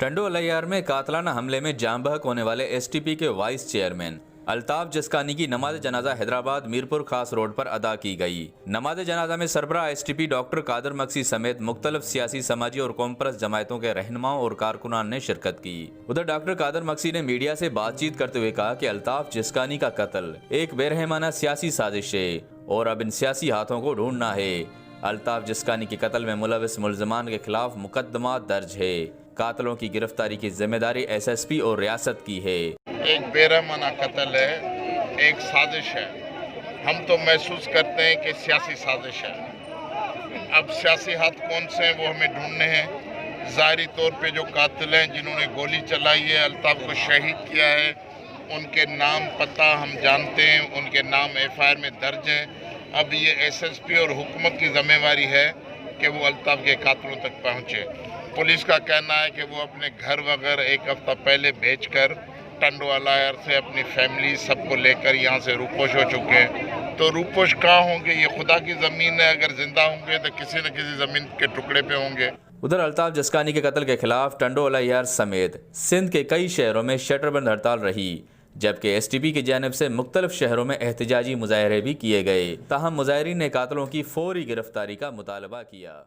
टंडो अलियार में कातलाना हमले में जाम बहक होने वाले एसटीपी के वाइस चेयरमैन अल्ताफ जिस्कानी की नमाज जनाजा हैदराबाद मीरपुर खास रोड पर अदा की गई। नमाज जनाजा में सरबराह एसटीपी डॉक्टर कादर मक्सी समेत मुख्तलिफ सियासी, समाजी और कौमपरस्त जमायतों के रहनुमाओं और कारकुनान ने शिरकत की। उधर डॉक्टर कादर मक्सी ने मीडिया से बातचीत करते हुए कहा कि अल्ताफ जिस्कानी का कत्ल एक बेरहमाना सियासी साजिश है और अब इन सियासी हाथों को ढूंढना है। अल्ताफ जिस्कानी के कत्ल में मुलविस मुल्ज़िमान के खिलाफ मुकदमा दर्ज है। कातलों की गिरफ्तारी की जिम्मेदारी एसएसपी और रियासत की है। एक बेरहमाना कत्ल है, एक साजिश है। हम तो महसूस करते हैं कि सियासी साजिश है। अब सियासी हाथ कौन से हैं वो हमें ढूंढने हैं। ज़ाहिरी तौर पे जो कातिल हैं जिन्होंने गोली चलाई है, अल्ताफ को शहीद किया है, उनके नाम पता हम जानते हैं, उनके नाम एफआईआर में दर्ज हैं। अब ये एसएसपी और हुकूमत की जिम्मेवारी है कि वो अल्ताफ के कातिलों तक पहुँचे। पुलिस का कहना है कि वो अपने घर वगैरह एक हफ्ता पहले भेजकर टंडो अलियार से अपनी फैमिली सबको लेकर यहाँ से रूपोश हो चुके हैं। तो रूपोश कहाँ होंगे? ये खुदा की ज़मीन है, अगर जिंदा होंगे तो किसी न किसी ज़मीन के टुकड़े पे होंगे। उधर अल्ताफ जिस्कानी के कत्ल के खिलाफ टंडो अलियार समेत सिंध के कई शहरों में शटरबंद हड़ताल रही, जबकि एसटीपी की जानिब से मुख्तलिफ शहरों में एहतजाजी मुजाहरे भी किए गए। ताहम मुजाहरीन ने कातलों की फौरी गिरफ्तारी का मुतालबा किया।